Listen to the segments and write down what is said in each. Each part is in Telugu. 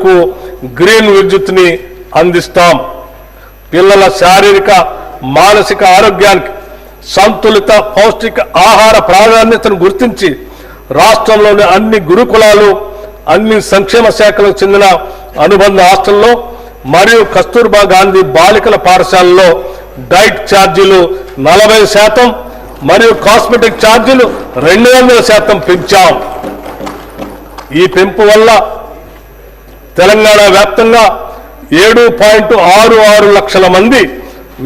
విద్యార్థులకు గ్రీన్ విద్యుత్ని అందిస్తాం. పిల్లల శారీరక మానసిక ఆరోగ్యానికి సంతులిత పౌష్టిక ఆహార ప్రాధాన్యతను గుర్తించి రాష్ట్రంలోని అన్ని గురుకులాలు, అన్ని సంక్షేమ శాఖలకు చెందిన అనుబంధ హాస్టల్లో మరియు కస్తూర్బా గాంధీ బాలికల పాఠశాలలో డైట్ ఛార్జీలు 40% మరియు కాస్మెటిక్ ఛార్జీలు 200% పెంచాం. ఈ పెంపు వల్ల తెలంగాణ వ్యాప్తంగా 7.66 లక్షల మంది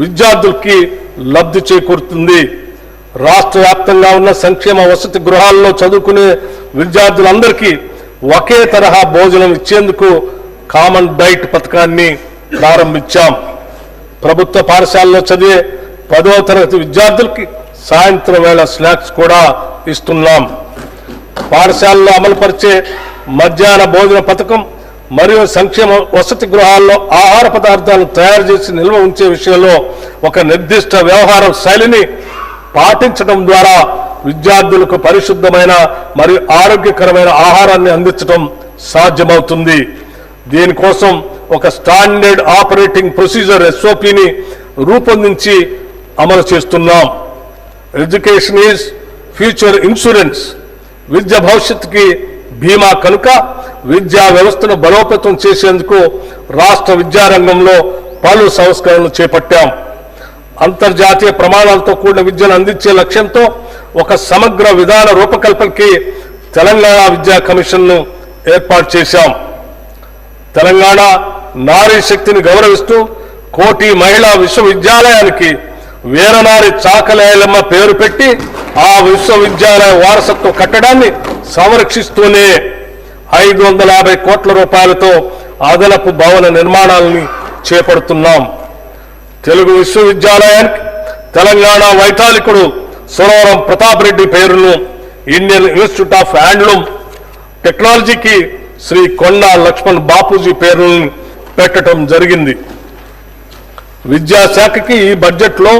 విద్యార్థులకి లబ్ధి చేకూరుతుంది. రాష్ట్ర వ్యాప్తంగా ఉన్న సంక్షేమ వసతి గృహాల్లో చదువుకునే విద్యార్థులందరికీ ఒకే తరహా భోజనం ఇచ్చేందుకు కామన్ డైట్ పథకాన్ని ప్రారంభించాం. ప్రభుత్వ పాఠశాలలో చదివే 10వ తరగతి విద్యార్థులకి సాయంత్రం వేళ స్నాక్స్ కూడా ఇస్తున్నాం. పాఠశాలలో అమలుపరిచే మధ్యాహ్న భోజన పథకం మరియు సంక్షేమ వసతి గృహాల్లో ఆహార పదార్థాలను తయారు చేసి నిల్వ ఉంచే విషయంలో ఒక నిర్దిష్ట వ్యవహార శైలిని పాటించడం ద్వారా విద్యార్థులకు పరిశుద్ధమైన మరియు ఆరోగ్యకరమైన ఆహారాన్ని అందించడం సాధ్యమవుతుంది. దీనికోసం ఒక స్టాండర్డ్ ఆపరేటింగ్ ప్రొసీజర్ SOPని రూపొందించి అమలు చేస్తున్నాం. Education is future insurance. విద్య భవిష్యత్తుకి బీమా కనుక విద్యా వ్యవస్థను బలోపేతం చేసేందుకు రాష్ట్ర విద్యారంగంలో పలు సంస్కరణలు చేపట్టాం. అంతర్జాతీయ ప్రమాణాలతో కూడిన విద్యను అందించే లక్ష్యంతో ఒక సమగ్ర విధాన రూపకల్పనకి తెలంగాణ విద్యా కమిషన్ను ఏర్పాటు చేశాం. తెలంగాణ నారీ శక్తిని గౌరవిస్తూ కోటి మహిళా విశ్వవిద్యాలయానికి వీరనారి చాకలేయలమ్మ పేరు పెట్టి ఆ విశ్వవిద్యాలయ వారసత్వ కట్టడాన్ని సంరక్షిస్తూనే 550 కోట్ల రూపాయలతో అదనపు భవన నిర్మాణాలని చేపడుతున్నాం. తెలుగు విశ్వవిద్యాలయానికి తెలంగాణ వైతాళికుడు సురవరం ప్రతాప్ రెడ్డి పేరును, ఇండియన్ ఇన్స్టిట్యూట్ ఆఫ్ హ్యాండ్లూమ్ టెక్నాలజీకి శ్రీ కొండా లక్ష్మణ్ బాపూజీ పేరును పెట్టడం జరిగింది. విద్యాశాఖకి ఈ బడ్జెట్లో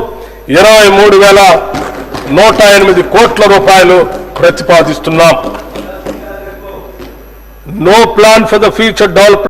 23,108 కోట్ల రూపాయలు ప్రతిపాదిస్తున్నాం. No plan for the future development